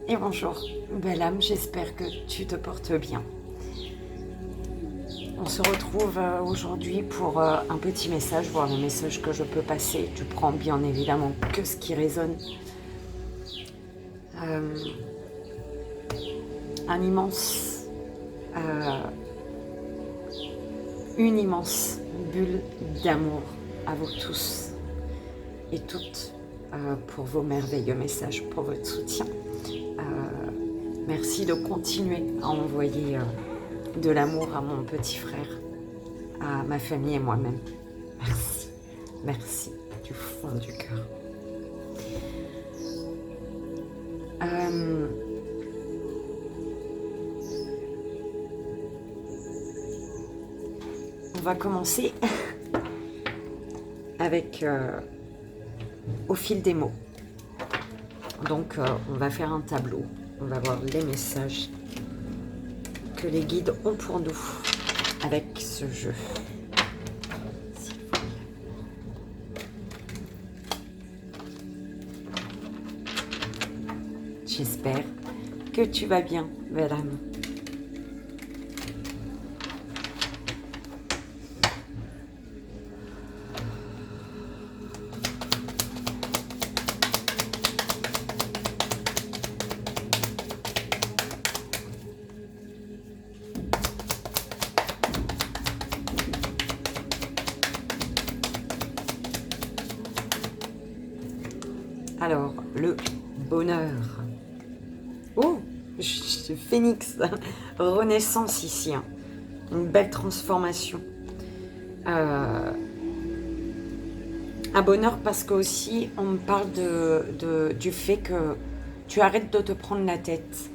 Et bonjour, belle âme, j'espère que tu te portes bien. On se retrouve aujourd'hui pour un petit message, voire le message que je peux passer. Tu prends bien évidemment que ce qui résonne. Euh, un immense, euh, une immense bulle d'amour à vous tous et toutes pour vos merveilleux messages, pour votre soutien. Merci de continuer à envoyer de l'amour à mon petit frère, à ma famille et moi-même. Merci, merci du fond du cœur. On va commencer avec au fil des mots. Donc on va faire un tableau, on va voir les messages que les guides ont pour nous avec ce jeu. J'espère que tu vas bien, belle âme. Alors, le bonheur. Oh, phénix, renaissance ici. Hein. Une belle transformation. Un bonheur parce que aussi, on me parle du fait que tu arrêtes de te prendre la tête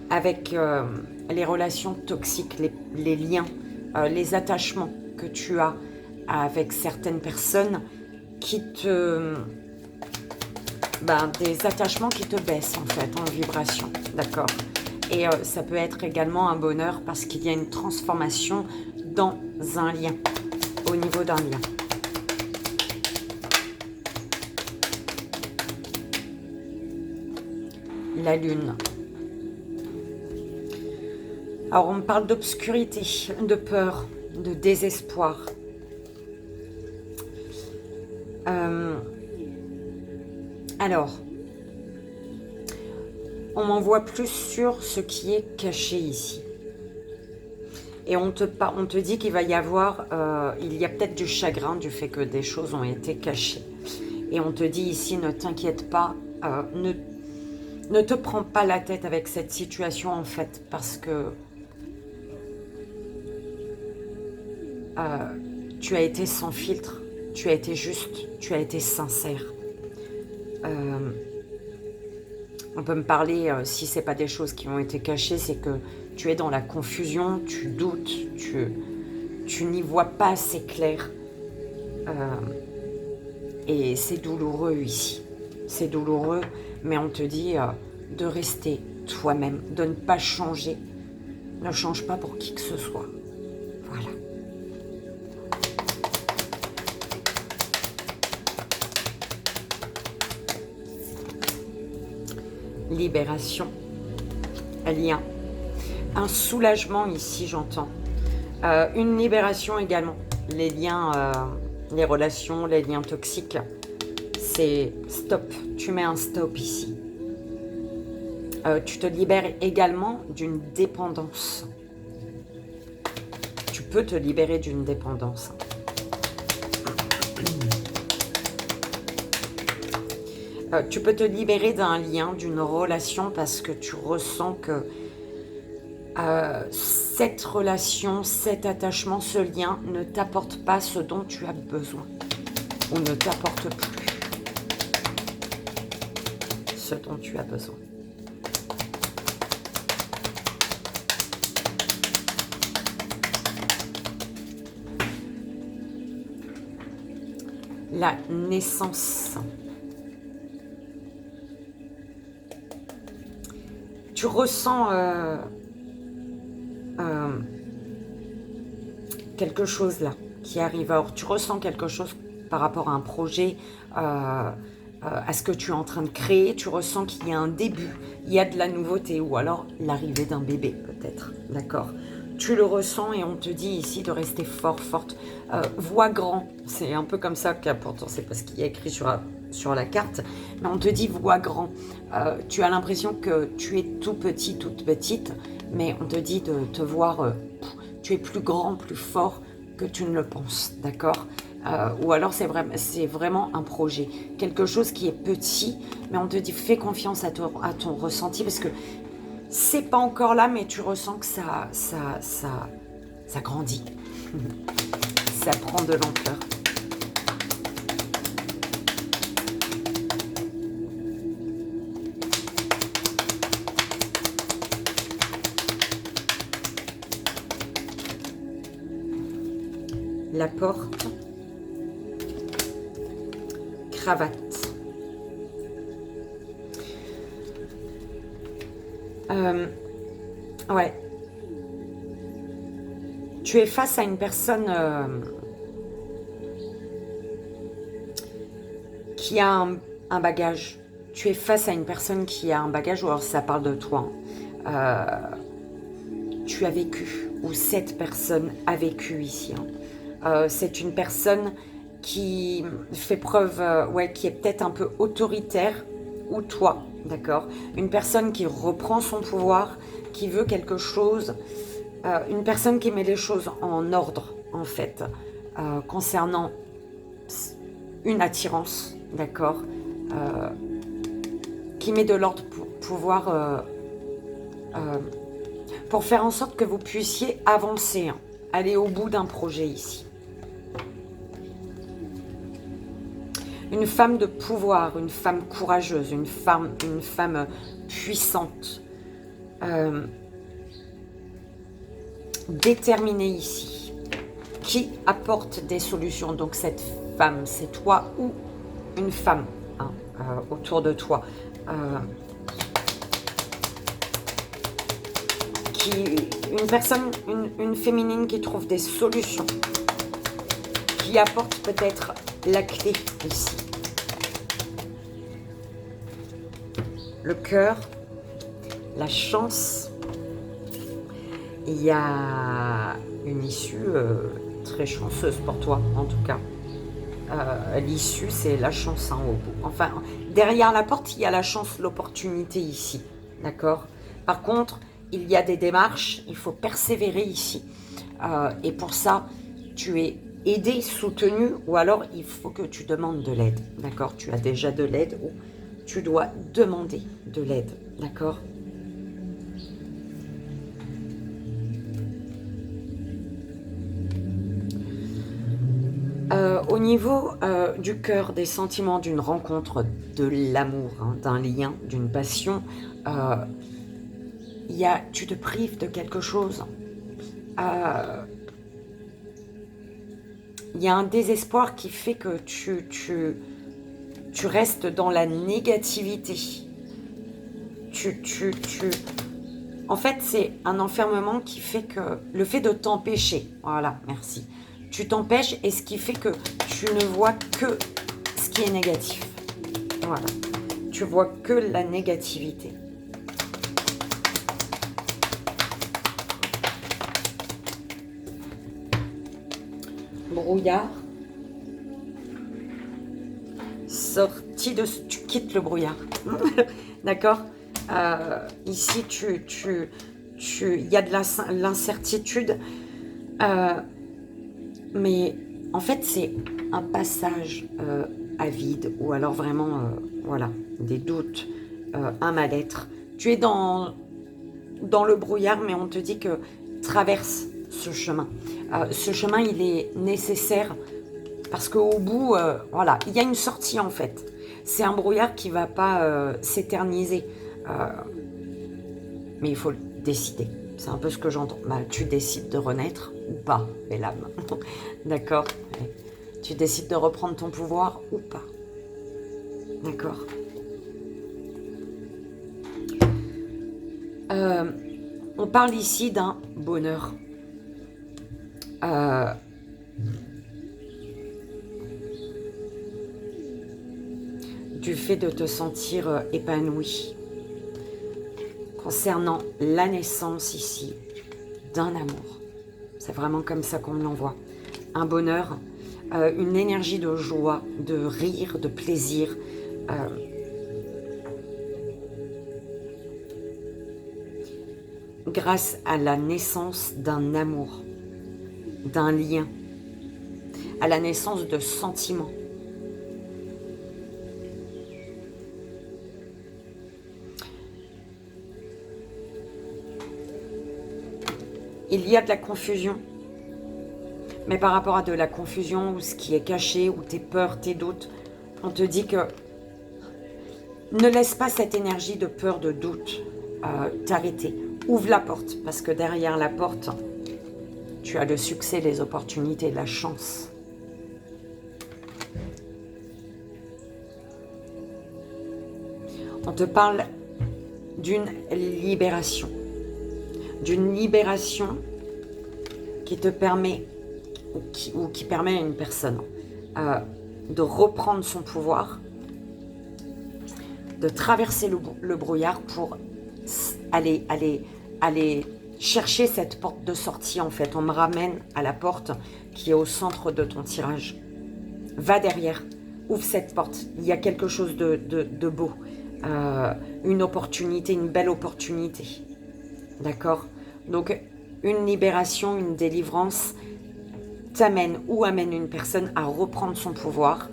avec les relations toxiques, les liens, les attachements que tu as avec certaines personnes qui te... des attachements qui te baissent en fait en vibration, d'accord. Et ça peut être également un bonheur parce qu'il y a une transformation dans un lien, au niveau d'un lien. La lune. Alors on me parle d'obscurité, de peur, de désespoir. Alors, on m'envoie plus sur ce qui est caché ici. Et on te dit qu'il va y avoir, il y a peut-être du chagrin du fait que des choses ont été cachées. Et on te dit ici, ne t'inquiète pas, ne te prends pas la tête avec cette situation en fait, parce que tu as été sans filtre, tu as été juste, tu as été sincère. On peut me parler, si ce n'est pas des choses qui ont été cachées, c'est que tu es dans la confusion, tu doutes, tu n'y vois pas assez clair. Et c'est douloureux ici. C'est douloureux, mais on te dit de rester toi-même, de ne pas changer. Ne change pas pour qui que ce soit. Voilà. Libération, lien, un soulagement ici j'entends, une libération également, les liens, les relations, les liens toxiques, c'est stop, tu mets un stop ici. Tu te libères également d'une dépendance, tu peux te libérer d'une dépendance. Tu peux te libérer d'un lien, d'une relation parce que tu ressens que cette relation, cet attachement, ce lien ne t'apporte pas ce dont tu as besoin ou ne t'apporte plus ce dont tu as besoin. La naissance. Tu ressens quelque chose là qui arrive. Alors tu ressens quelque chose par rapport à un projet, à ce que tu es en train de créer. Tu ressens qu'il y a un début, il y a de la nouveauté, ou alors l'arrivée d'un bébé peut-être, d'accord? Tu le ressens et on te dit ici de rester fort, forte. Vois grand, c'est un peu comme ça, pourtant c'est pas ce qu'il y a écrit sur la carte, mais on te dit vois grand. Tu as l'impression que tu es tout petit, toute petite, mais on te dit de te voir, tu es plus grand, plus fort que tu ne le penses, d'accord? Ou alors c'est vraiment un projet, quelque chose qui est petit, mais on te dit fais confiance à ton ressenti, parce que c'est pas encore là, mais tu ressens que ça grandit. Ça prend de l'ampleur. La porte. Cravate. Ouais. Tu es face à une personne qui a un bagage. Tu es face à une personne qui a un bagage, ou alors ça parle de toi. Tu as vécu, ou cette personne a vécu ici. C'est une personne qui fait preuve, ouais, qui est peut-être un peu autoritaire, ou toi, d'accord? Une personne qui reprend son pouvoir, qui veut quelque chose, une personne qui met les choses en ordre, en fait, concernant une attirance, d'accord? Qui met de l'ordre pour pouvoir, pour faire en sorte que vous puissiez avancer, hein, aller au bout d'un projet ici. Une femme de pouvoir, une femme courageuse, une femme puissante, déterminée ici, qui apporte des solutions. Donc cette femme, c'est toi ou une femme, hein, autour de toi, une personne, une féminine qui trouve des solutions, qui apporte peut-être la clé ici. Le cœur, la chance. Il y a une issue très chanceuse pour toi, en tout cas. L'issue, c'est la chance, hein, au bout. Enfin, derrière la porte, il y a la chance, l'opportunité ici. D'accord? Par contre, il y a des démarches, il faut persévérer ici. Et pour ça, tu es aidé, soutenu, ou alors il faut que tu demandes de l'aide. D'accord? Tu as déjà de l'aide, ou tu dois demander de l'aide. D'accord? Au niveau du cœur, des sentiments, d'une rencontre, de l'amour, hein, d'un lien, d'une passion, tu te prives de quelque chose. Il y a un désespoir qui fait que tu restes dans la négativité. En fait, c'est un enfermement qui fait que le fait de t'empêcher, voilà, merci. Tu t'empêches, et ce qui fait que tu ne vois que ce qui est négatif. Voilà. Tu vois que la négativité. Brouillard. Sortie de... Tu quittes le brouillard. D'accord? Ici, il y a de l'incertitude. Mais en fait, c'est un passage à vide, ou alors vraiment, voilà, des doutes, un mal-être. Tu es dans le brouillard, mais on te dit que traverse ce chemin. Ce chemin, il est nécessaire parce qu'au bout, voilà, il y a une sortie en fait. C'est un brouillard qui ne va pas s'éterniser. Mais il faut le décider. C'est un peu ce que j'entends. Bah, tu décides de renaître ou pas, belle âme. D'accord? Tu décides de reprendre ton pouvoir ou pas. D'accord? On parle ici d'un bonheur. du fait de te sentir épanoui. Concernant la naissance ici d'un amour. C'est vraiment comme ça qu'on me l'envoie. Un bonheur, une énergie de joie, de rire, de plaisir. Grâce à la naissance d'un amour, d'un lien, à la naissance de sentiments. Il y a de la confusion, mais par rapport à de la confusion, ou ce qui est caché, ou tes peurs, tes doutes, on te dit que ne laisse pas cette énergie de peur, de doute t'arrêter. Ouvre la porte, parce que derrière la porte, tu as le succès, les opportunités, la chance. On te parle d'une libération. D'une libération qui te permet, ou qui permet à une personne de reprendre son pouvoir, de traverser le brouillard pour aller chercher cette porte de sortie. En fait, on me ramène à la porte qui est au centre de ton tirage. Va derrière, ouvre cette porte. Il y a quelque chose de beau, une opportunité, une belle opportunité. D'accord? Donc, une libération, une délivrance t'amène ou amène une personne à reprendre son pouvoir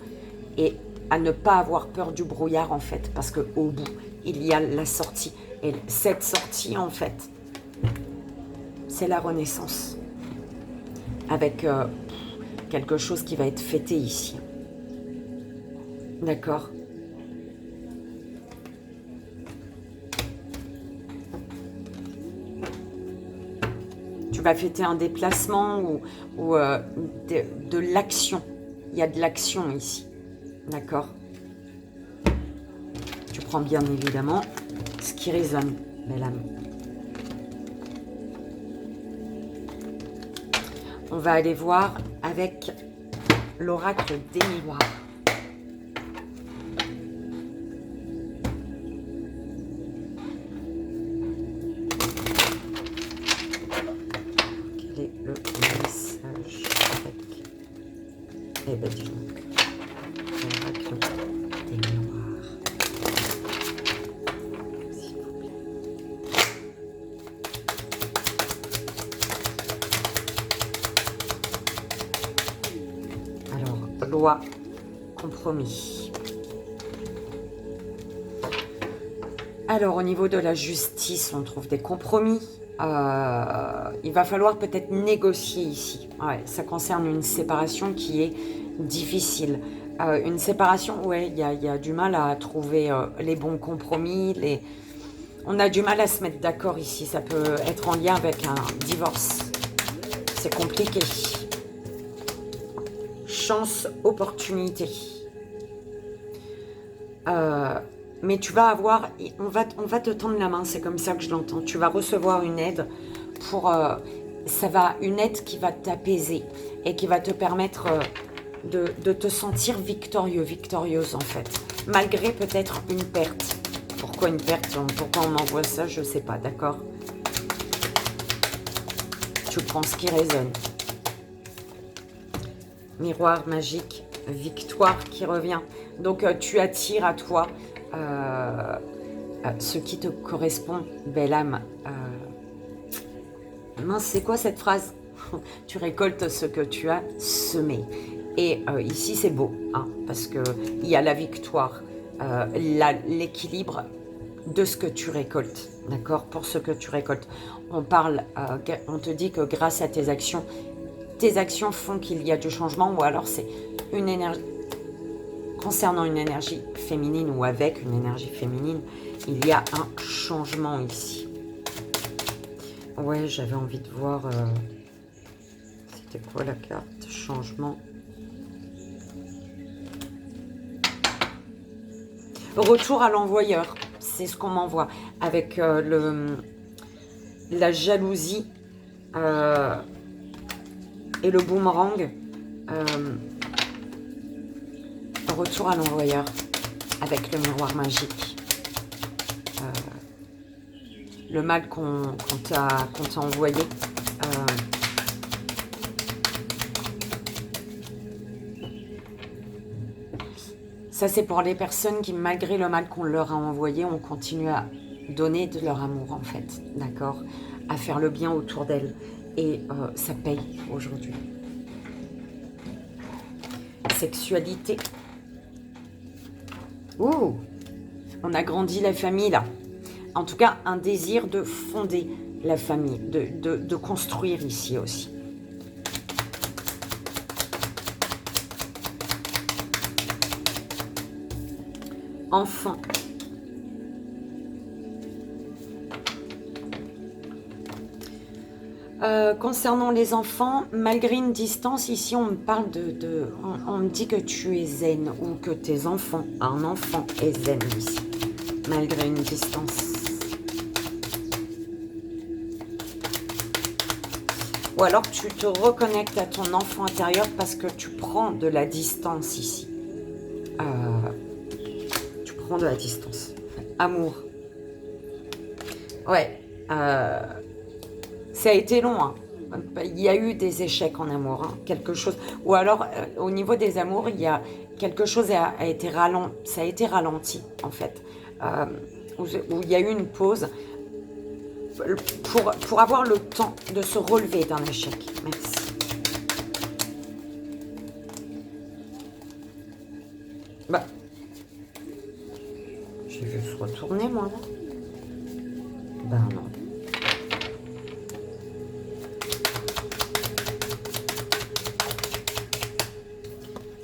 et à ne pas avoir peur du brouillard, en fait, parce qu'au bout, il y a la sortie. Et cette sortie, en fait, c'est la renaissance. Avec quelque chose qui va être fêté ici. D'accord? Tu vas fêter un déplacement ou de l'action. Il y a de l'action ici. D'accord? Tu prends bien évidemment ce qui résonne, belle âme. On va aller voir avec l'oracle des miroirs. Quel est le message avec... Eh bien, dis donc. L'oracle des miroirs. S'il vous plaît. Alors, loi, compromis. Alors, au niveau de la justice, on trouve des compromis. Il va falloir peut-être négocier ici. Ouais, ça concerne une séparation qui est difficile. Une séparation, ouais, il y a du mal à trouver les bons compromis. On a du mal à se mettre d'accord ici. Ça peut être en lien avec un divorce. C'est compliqué. Chance, opportunité. Mais tu vas avoir, on va te tendre la main, c'est comme ça que je l'entends. Tu vas recevoir une aide pour, une aide qui va t'apaiser et qui va te permettre de te sentir victorieux, victorieuse en fait, malgré peut-être une perte. Pourquoi une perte? Pourquoi on m'envoie ça? Je sais pas, d'accord? Tu prends ce qui résonne. Miroir magique, victoire qui revient. Donc tu attires à toi ce qui te correspond, belle âme. Mince, c'est quoi cette phrase? Tu récoltes ce que tu as semé. Et ici, c'est beau, hein, parce qu'il y a la victoire, l'équilibre de ce que tu récoltes, d'accord? Pour ce que tu récoltes. On te dit que grâce à tes actions font qu'il y a du changement, ou alors c'est une énergie... Concernant une énergie féminine ou avec une énergie féminine, il y a un changement ici. Ouais, j'avais envie de voir... C'était quoi la carte? Changement. Retour à l'envoyeur. C'est ce qu'on m'envoie. Avec la jalousie et le boomerang. Retour à l'envoyeur. avec le miroir magique. Le mal qu'on t'a envoyé. Ça, c'est pour les personnes qui, malgré le mal qu'on leur a envoyé, ont continué à donner de leur amour, en fait. D'accord? À faire le bien autour d'elles. Et ça paye aujourd'hui. Sexualité. Ouh! On a grandi la famille, là. En tout cas, un désir de fonder la famille, de construire ici aussi. Enfant. Concernant les enfants, malgré une distance, ici on me parle on me dit que tu es zen ou que tes enfants, un enfant est zen ici, malgré une distance. Ou alors tu te reconnectes à ton enfant intérieur parce que tu prends de la distance ici. Tu prends de la distance. Amour. Ouais. Ça a été long, hein. Il y a eu des échecs en amour, hein. Quelque chose. Ou alors, au niveau des amours, il y a quelque chose a été ralenti. Ça a été ralenti, en fait. Où il y a eu une pause pour avoir le temps de se relever d'un échec. Merci. Bah, j'ai vu se retourner, moi, là. Ben non.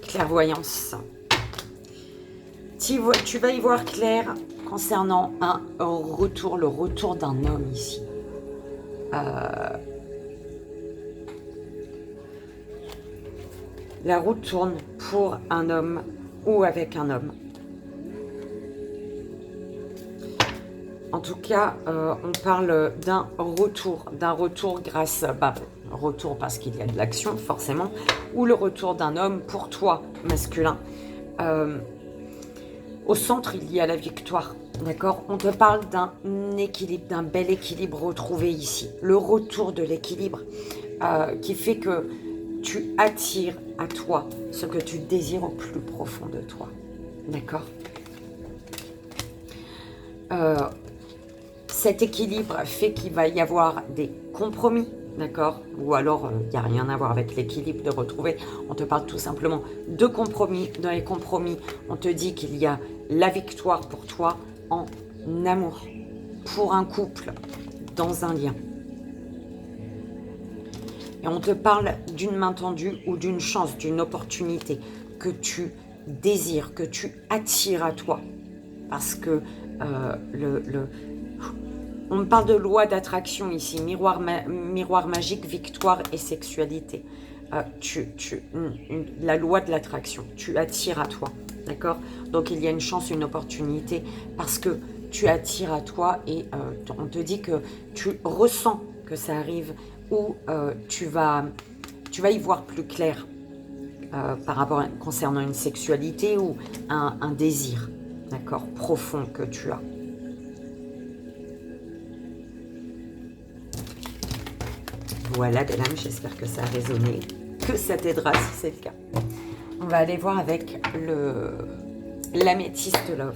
Clairvoyance. Tu vas y voir clair concernant un retour, le retour d'un homme ici. La roue tourne pour un homme ou avec un homme. En tout cas, on parle d'un retour grâce, retour parce qu'il y a de l'action forcément, ou le retour d'un homme pour toi, masculin. Au centre, il y a la victoire, d'accord? On te parle d'un équilibre, d'un bel équilibre retrouvé ici. Le retour de l'équilibre qui fait que tu attires à toi ce que tu désires au plus profond de toi, d'accord? Cet équilibre fait qu'il va y avoir des compromis, d'accord? Ou alors, il n'y a rien à voir avec l'équilibre de retrouver. On te parle tout simplement de compromis. Dans les compromis, on te dit qu'il y a la victoire pour toi en amour, pour un couple, dans un lien. Et on te parle d'une main tendue ou d'une chance, d'une opportunité que tu désires, que tu attires à toi. Parce que on me parle de loi d'attraction ici, miroir magique, victoire et sexualité. La loi de l'attraction, tu attires à toi, d'accord? Donc il y a une chance, une opportunité, parce que tu attires à toi et on te dit que tu ressens que ça arrive ou tu vas y voir plus clair par rapport concernant une sexualité ou un désir, d'accord, profond que tu as. Voilà, belle âme, j'espère que ça a résonné, que ça t'aidera si c'est le cas. On va aller voir avec l'améthyste love.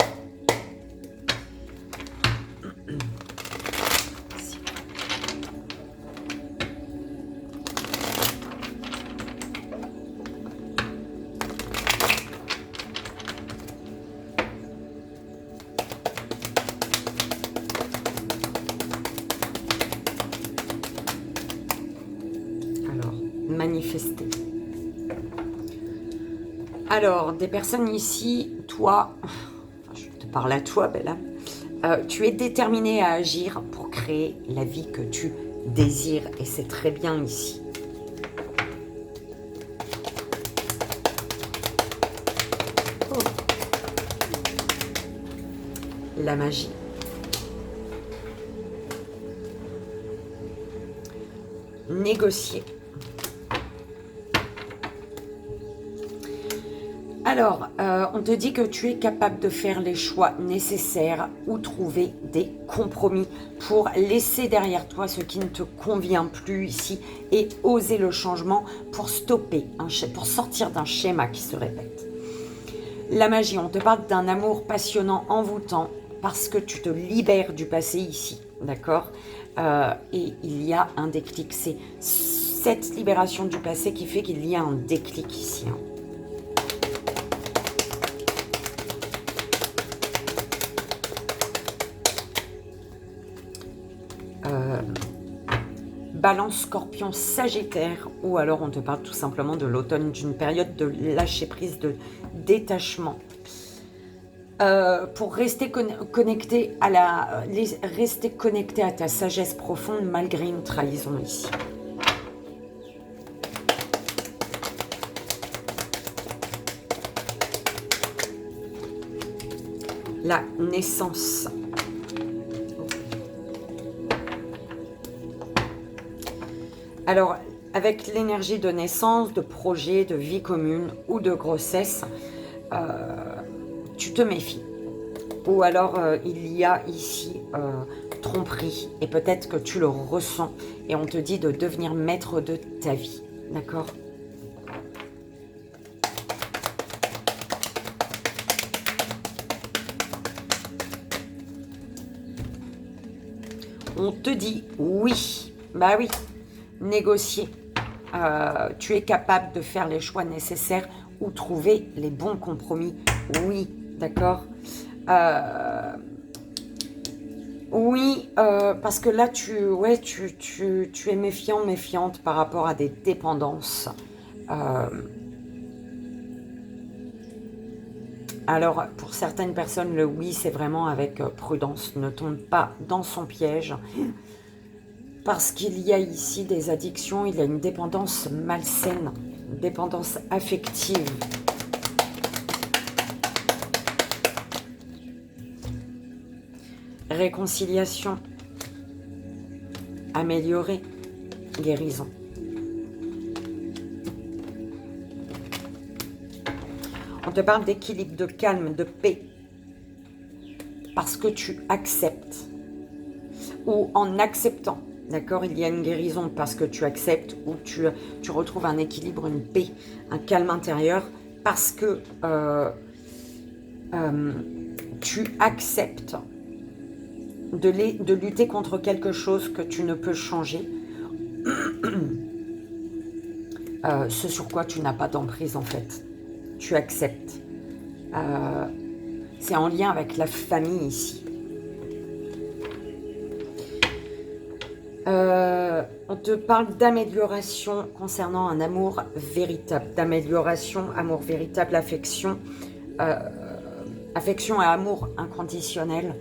Manifester. Alors, des personnes ici, toi, je te parle à toi, belle âme, tu es déterminé à agir pour créer la vie que tu désires et c'est très bien ici. Oh. La magie. Négocier. Alors, on te dit que tu es capable de faire les choix nécessaires ou trouver des compromis pour laisser derrière toi ce qui ne te convient plus ici et oser le changement pour stopper, pour sortir d'un schéma qui se répète. La magie, on te parle d'un amour passionnant, envoûtant, parce que tu te libères du passé ici, d'accord? Et il y a un déclic. C'est cette libération du passé qui fait qu'il y a un déclic ici. Hein. Balance, Scorpion, Sagittaire, ou alors on te parle tout simplement de l'automne, d'une période de lâcher prise, de détachement. Pour rester connecté à rester connecté à ta sagesse profonde malgré une trahison ici. La naissance. Alors, avec l'énergie de naissance, de projet, de vie commune ou de grossesse, tu te méfies. Ou alors, il y a ici tromperie. Et peut-être que tu le ressens. Et on te dit de devenir maître de ta vie. D'accord ? On te dit oui. Bah oui. Négocier. Tu es capable de faire les choix nécessaires ou trouver les bons compromis. Oui, d'accord. Oui, parce que là, tu es méfiant, méfiante par rapport à des dépendances. Alors, pour certaines personnes, le oui, c'est vraiment avec prudence. Ne tombe pas dans son piège. Parce qu'il y a ici des addictions, il y a une dépendance malsaine, une dépendance affective. Réconciliation, améliorer, guérison. On te parle d'équilibre, de calme, de paix. Parce que tu acceptes. Ou en acceptant. D'accord, il y a une guérison parce que tu acceptes ou tu retrouves un équilibre, une paix, un calme intérieur parce que tu acceptes de lutter contre quelque chose que tu ne peux changer, ce sur quoi tu n'as pas d'emprise en fait. Tu acceptes. C'est en lien avec la famille ici. On te parle d'amélioration concernant un amour véritable, d'amélioration, amour véritable, affection, affection et amour inconditionnel,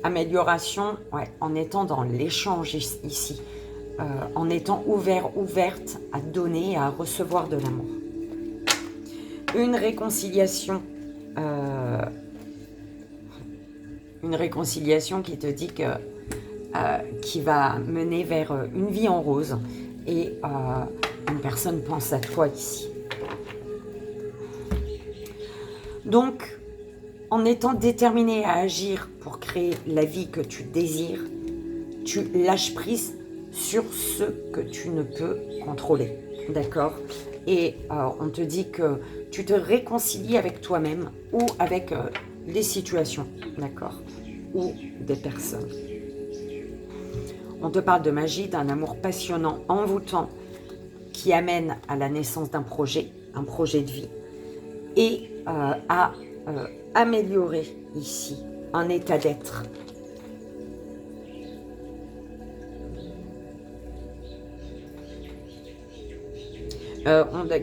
amélioration, ouais, en étant dans l'échange ici, en étant ouvert, ouverte à donner et à recevoir de l'amour. Une réconciliation qui te dit que qui va mener vers une vie en rose et une personne pense à toi ici. Donc, en étant déterminé à agir pour créer la vie que tu désires, tu lâches prise sur ce que tu ne peux contrôler, d'accord ? Et on te dit que tu te réconcilies avec toi-même ou avec les situations, d'accord ? Ou des personnes. On te parle de magie, d'un amour passionnant, envoûtant, qui amène à la naissance d'un projet, un projet de vie, et à améliorer ici un état d'être.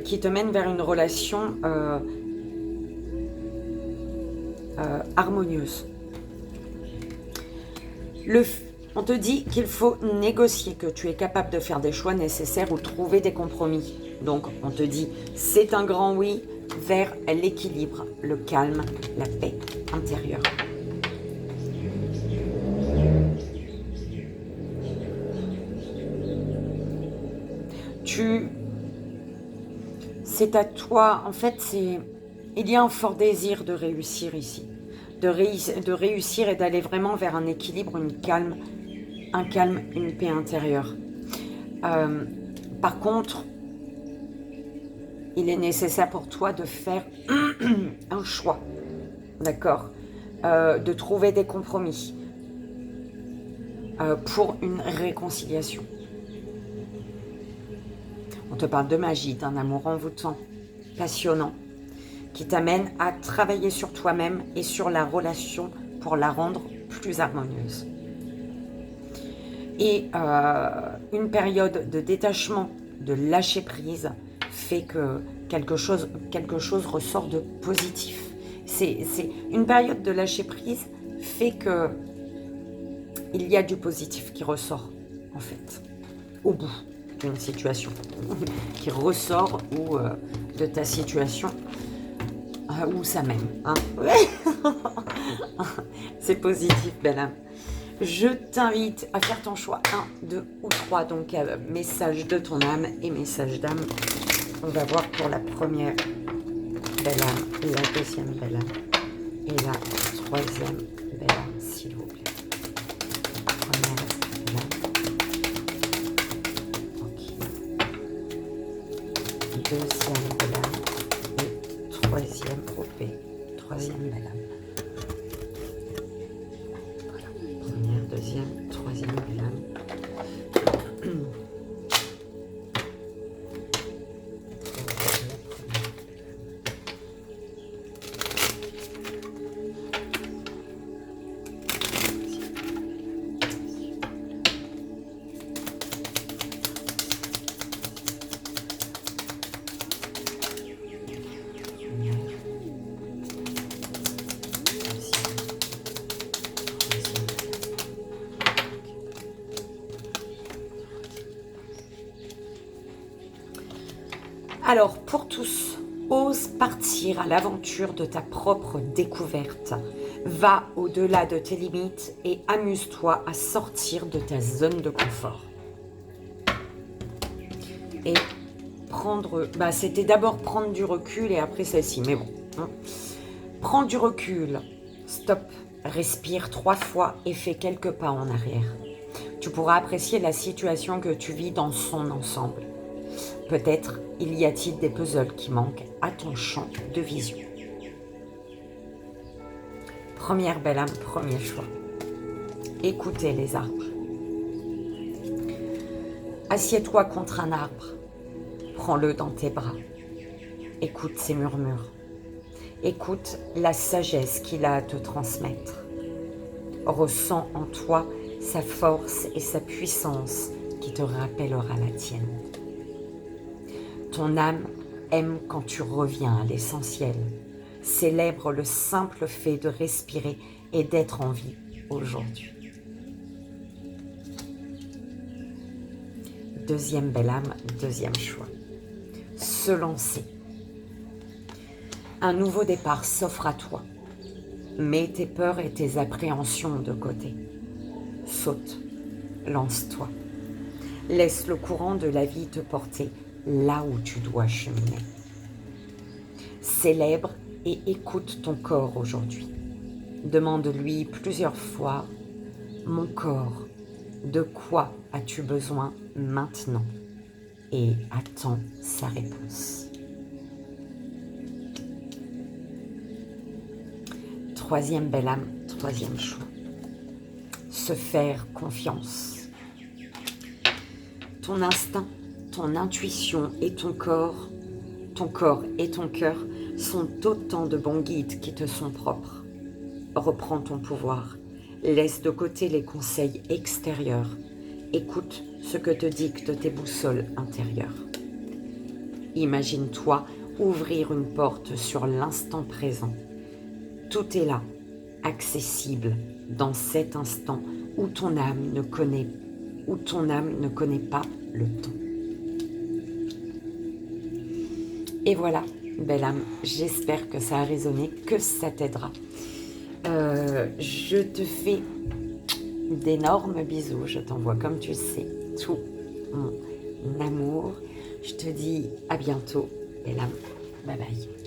Qui te mène vers une relation harmonieuse. On te dit qu'il faut négocier, que tu es capable de faire des choix nécessaires ou trouver des compromis. Donc, on te dit, c'est un grand oui vers l'équilibre, le calme, la paix intérieure. c'est à toi, en fait, il y a un fort désir de réussir ici. De réussir et d'aller vraiment vers un équilibre, un calme, une paix intérieure. Par contre, il est nécessaire pour toi de faire un choix, d'accord, de trouver des compromis pour une réconciliation. On te parle de magie, d'un amour envoûtant, passionnant, qui t'amène à travailler sur toi-même et sur la relation pour la rendre plus harmonieuse. Et une période de détachement, de lâcher prise, fait que quelque chose ressort de positif. C'est une période de lâcher prise fait que il y a du positif qui ressort, en fait, au bout d'une situation, qui ressort ou de ta situation où ça mène. Hein. C'est positif, belle âme. Je t'invite à faire ton choix 1, 2 ou 3, donc message de ton âme et message d'âme. On va voir pour la première belle âme, la deuxième belle âme et la troisième belle âme, s'il vous plaît. Première belle âme. Ok. Deuxième belle âme et troisième OP. Troisième belle âme. Deuxième, troisième belle âme. Alors, pour tous, ose partir à l'aventure de ta propre découverte. Va au-delà de tes limites et amuse-toi à sortir de ta zone de confort. Et prendre... c'était d'abord prendre du recul et après celle-ci, mais bon. Hein. Prends du recul, stop, respire 3 fois et fais quelques pas en arrière. Tu pourras apprécier la situation que tu vis dans son ensemble. Peut-être y a-t-il des puzzles qui manquent à ton champ de vision. Première belle âme, premier choix. Écoutez les arbres. Assieds-toi contre un arbre. Prends-le dans tes bras. Écoute ses murmures. Écoute la sagesse qu'il a à te transmettre. Ressens en toi sa force et sa puissance qui te rappellera la tienne. Ton âme aime quand tu reviens à l'essentiel. Célèbre le simple fait de respirer et d'être en vie aujourd'hui. Deuxième belle âme, deuxième choix. Se lancer. Un nouveau départ s'offre à toi. Mets tes peurs et tes appréhensions de côté. Saute, lance-toi. Laisse le courant de la vie te porter là où tu dois cheminer. Célèbre et écoute ton corps aujourd'hui. Demande-lui plusieurs fois, mon corps, de quoi as-tu besoin maintenant? Et attends sa réponse. Troisième belle âme, troisième choix. Se faire confiance. Ton instinct, ton intuition et ton corps et ton cœur sont autant de bons guides qui te sont propres. Reprends ton pouvoir. Laisse de côté les conseils extérieurs. Écoute ce que te dictent tes boussoles intérieures. Imagine-toi ouvrir une porte sur l'instant présent. Tout est là, accessible, dans cet instant où ton âme ne connaît pas le temps. Et voilà, belle âme, j'espère que ça a résonné, que ça t'aidera. Je te fais d'énormes bisous, je t'envoie, comme tu sais, tout mon amour. Je te dis à bientôt Et là, bye bye.